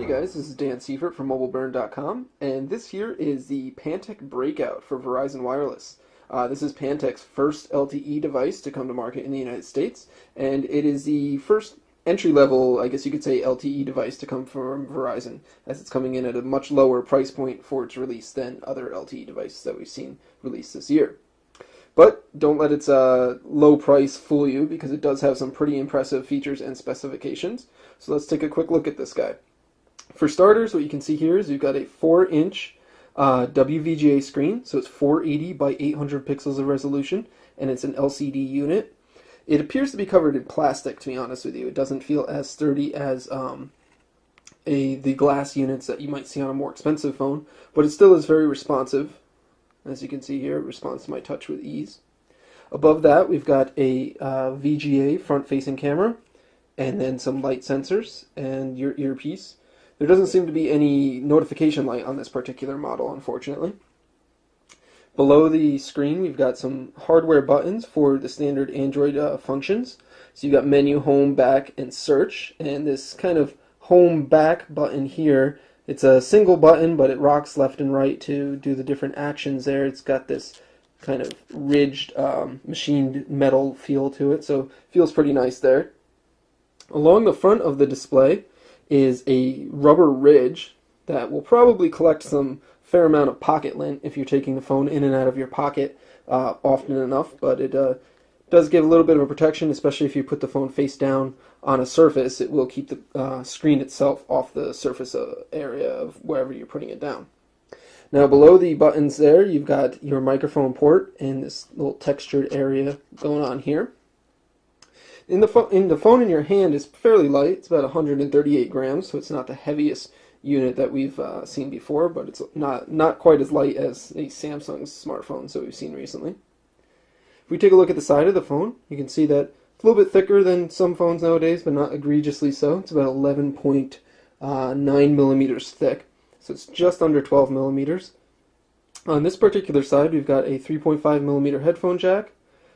Hey guys, this is Dan Seifert from MobileBurn.com, and this here is the Pantec Breakout for Verizon Wireless. This is Pantec's first LTE device to come to market in the United States, and it is the first entry-level, I guess you could say, LTE device to come from Verizon, as it's coming in at a much lower price point for its release than other LTE devices that we've seen released this year. But don't let its low price fool you, because it does have some pretty impressive features and specifications. So let's take a quick look at this guy. For starters, what you can see here is you've got a 4-inch WVGA screen, so it's 480 by 800 pixels of resolution, and it's an LCD unit. It appears to be covered in plastic, to be honest with you. It doesn't feel as sturdy as the glass units that you might see on a more expensive phone, but it still is very responsive. As you can see here, it responds to my touch with ease. Above that, we've got a VGA front-facing camera, and then some light sensors, and your earpiece. There doesn't seem to be any notification light on this particular model, unfortunately. Below the screen, we've got some hardware buttons for the standard Android functions. So you've got menu, home, back, and search. And this kind of home back button here, it's a single button, but it rocks left and right to do the different actions there. It's got this kind of ridged, machined metal feel to it, so it feels pretty nice there. Along the front of the display is a rubber ridge that will probably collect some fair amount of pocket lint if you're taking the phone in and out of your pocket often enough, but it does give a little bit of a protection, especially if you put the phone face down on a surface. It will keep the screen itself off the surface area of wherever you're putting it down. Now below the buttons there, you've got your microphone port and this little textured area going on here. The phone in your hand is fairly light. It's about 138 grams, so it's not the heaviest unit that we've seen before, but it's not quite as light as a Samsung smartphones that we've seen recently. If we take a look at the side of the phone, you can see that it's a little bit thicker than some phones nowadays, but not egregiously so. It's about 11.9 millimeters thick, so it's just under 12 millimeters. On this particular side, we've got a 3.5 millimeter headphone jack.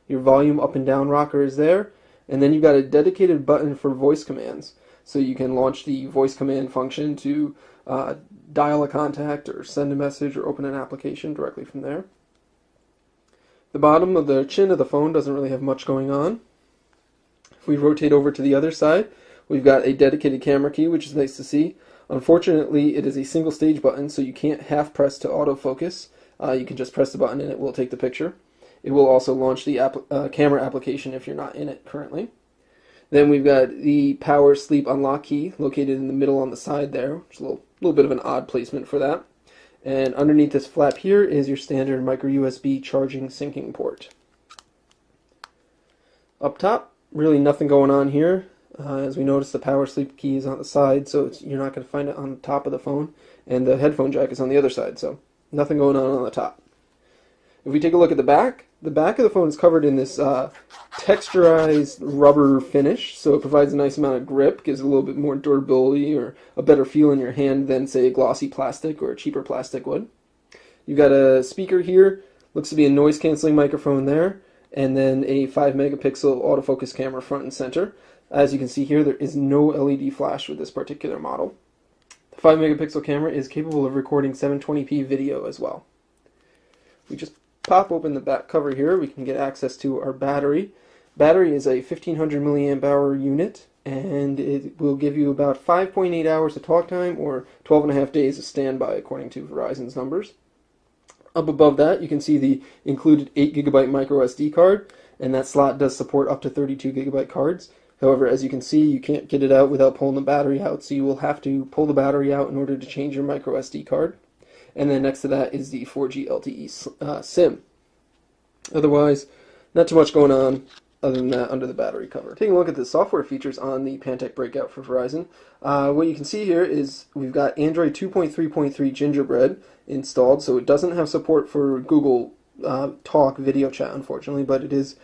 Your volume up and down rocker is there. And then you've got a dedicated button for voice commands. So you can launch the voice command function to dial a contact or send a message or open an application directly from there. The bottom of the chin of the phone doesn't really have much going on. If we rotate over to the other side, we've got a dedicated camera key, which is nice to see. Unfortunately, it is a single stage button, so you can't half press to autofocus. You can just press the button and it will take the picture. It will also launch the camera application if you're not in it currently. Then we've got the power sleep unlock key located in the middle on the side there, which is a little bit of an odd placement for that. And underneath this flap here is your standard micro USB charging syncing port. Up top, really nothing going on here. As we notice, the power sleep key is on the side, so you're not going to find it on the top of the phone. And the headphone jack is on the other side, so nothing going on the top. If we take a look at the back of the phone is covered in this texturized rubber finish, so it provides a nice amount of grip, gives it a little bit more durability or a better feel in your hand than, say, a glossy plastic or a cheaper plastic would. You've got a speaker here, looks to be a noise-canceling microphone there, and then a 5-megapixel autofocus camera front and center. As you can see here, there is no LED flash with this particular model. The 5-megapixel camera is capable of recording 720p video as well. We just pop open the back cover here, we can get access to our battery. Battery is a 1500 milliamp hour unit, and it will give you about 5.8 hours of talk time or 12.5 days of standby according to Verizon's numbers. Up above that, you can see the included 8 gigabyte micro SD card, and that slot does support up to 32 gigabyte cards. However, as you can see, you can't get it out without pulling the battery out, so you will have to pull the battery out in order to change your micro SD card. And then next to that is the 4G LTE SIM. Otherwise, not too much going on other than that under the battery cover. Taking a look at the software features on the Pantec Breakout for Verizon, what you can see here is we've got Android 2.3.3 Gingerbread installed, so it doesn't have support for Google Talk video chat, unfortunately, but it is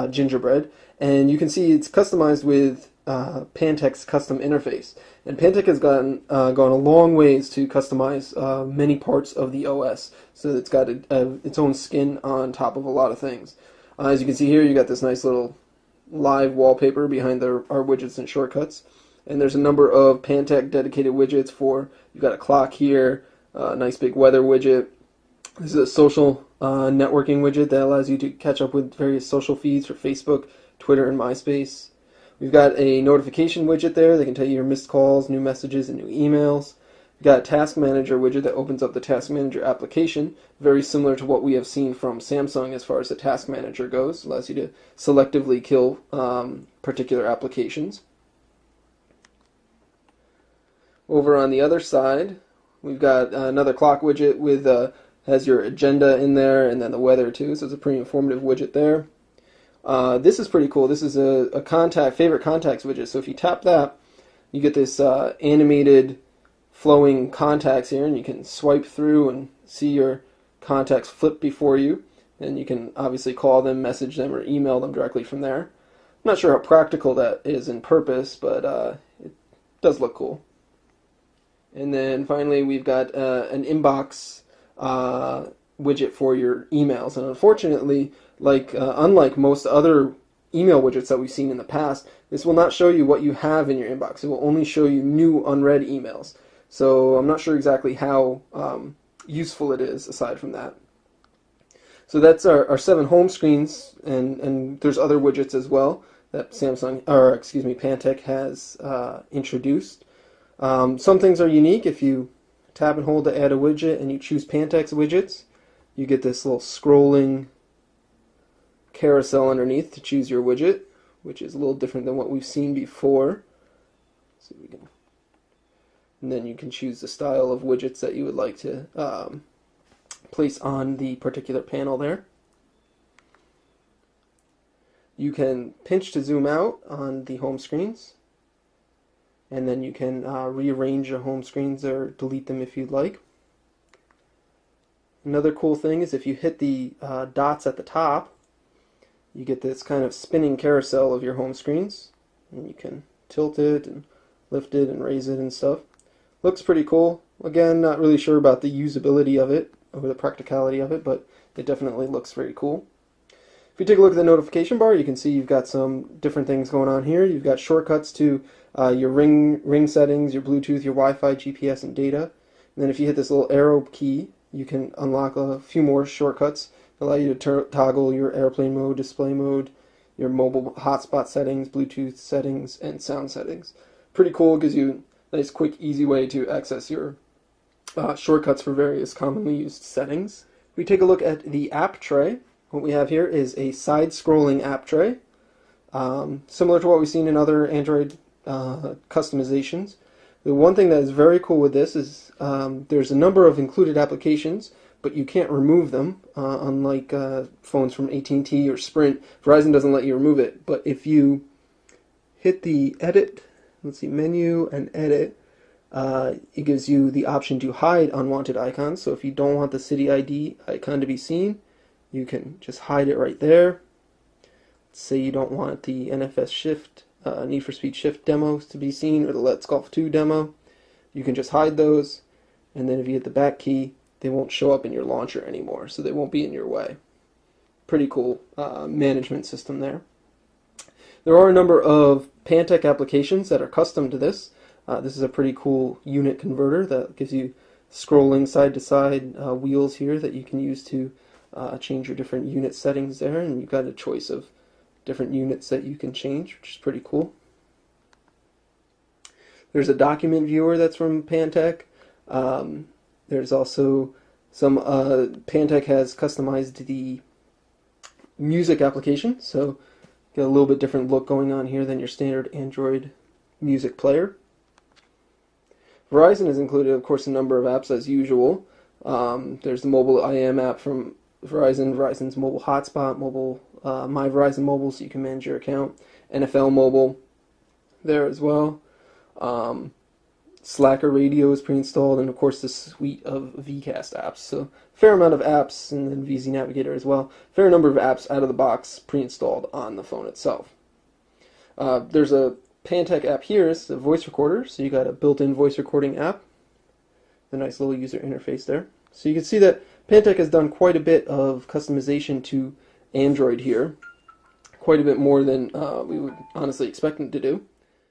Gingerbread. And you can see it's customized with Pantec's custom interface. And Pantec has gone a long ways to customize many parts of the OS, so it's got its own skin on top of a lot of things. As you can see here, you got this nice little live wallpaper behind our widgets and shortcuts. And there's a number of Pantech dedicated widgets for, you've got a clock here, a nice big weather widget. This is a social networking widget that allows you to catch up with various social feeds for Facebook, Twitter, and MySpace. We've got a notification widget there that can tell you your missed calls, new messages, and new emails. We've got a task manager widget that opens up the task manager application, very similar to what we have seen from Samsung as far as the task manager goes. It allows you to selectively kill particular applications. Over on the other side, we've got another clock widget with has your agenda in there and then the weather too, so it's a pretty informative widget there. This is pretty cool. This is a favorite contacts widget. So if you tap that, you get this animated flowing contacts here, and you can swipe through and see your contacts flip before you, and you can obviously call them, message them, or email them directly from there. I'm not sure how practical that is in purpose, but it does look cool. And then finally, we've got an inbox widget for your emails. And unfortunately, unlike most other email widgets that we've seen in the past, this will not show you what you have in your inbox. It will only show you new unread emails. So I'm not sure exactly how useful it is aside from that. So that's our 7 home screens, and there's other widgets as well that Pantech has introduced. Some things are unique. If you tap and hold to add a widget and you choose Pantech's widgets, you get this little scrolling carousel underneath to choose your widget, which is a little different than what we've seen before. So we can, and then you can choose the style of widgets that you would like to place on the particular panel there. You can pinch to zoom out on the home screens, and then you can rearrange your home screens or delete them if you'd like. Another cool thing is if you hit the dots at the top, you get this kind of spinning carousel of your home screens, and you can tilt it and lift it and raise it and stuff. Looks pretty cool. Again, not really sure about the usability of it or the practicality of it, but it definitely looks very cool. If you take a look at the notification bar, you can see you've got some different things going on here. You've got shortcuts to your ring settings, your Bluetooth, your Wi-Fi, GPS, and data. And then if you hit this little arrow key, you can unlock a few more shortcuts that allow you to toggle your airplane mode, display mode, your mobile hotspot settings, Bluetooth settings, and sound settings. Pretty cool. It gives you a nice, quick, easy way to access your shortcuts for various commonly used settings. If we take a look at the app tray, what we have here is a side-scrolling app tray, similar to what we've seen in other Android customizations. The one thing that is very cool with this is there's a number of included applications, but you can't remove them, unlike phones from AT&T or Sprint. Verizon doesn't let you remove it, but if you hit the edit, menu and edit, it gives you the option to hide unwanted icons. So if you don't want the City ID icon to be seen, you can just hide it right there. Say you don't want the NFS Shift, Need for Speed Shift demos to be seen, or the Let's Golf 2 demo. You can just hide those, and then if you hit the back key, they won't show up in your launcher anymore, so they won't be in your way. Pretty cool management system there. There are a number of Pantech applications that are custom to this. This is a pretty cool unit converter that gives you scrolling side-to-side wheels here that you can use to change your different unit settings there, and you've got a choice of different units that you can change, which is pretty cool. There's a document viewer that's from Pantech. There's also some Pantech has customized the music application, so get a little bit different look going on here than your standard Android music player. Verizon has included, of course, a number of apps as usual. There's the mobile IM app from Verizon, Verizon's mobile hotspot, mobile My Verizon Mobile, so you can manage your account. NFL Mobile there as well. Slacker Radio is pre-installed, and of course the suite of VCast apps. So fair amount of apps, and then VZ Navigator as well. Fair number of apps out of the box pre-installed on the phone itself. There's a Pantech app here. It's a voice recorder, so you got a built-in voice recording app. A nice little user interface there. So you can see that Pantech has done quite a bit of customization to Android here. Quite a bit more than we would honestly expect them to do.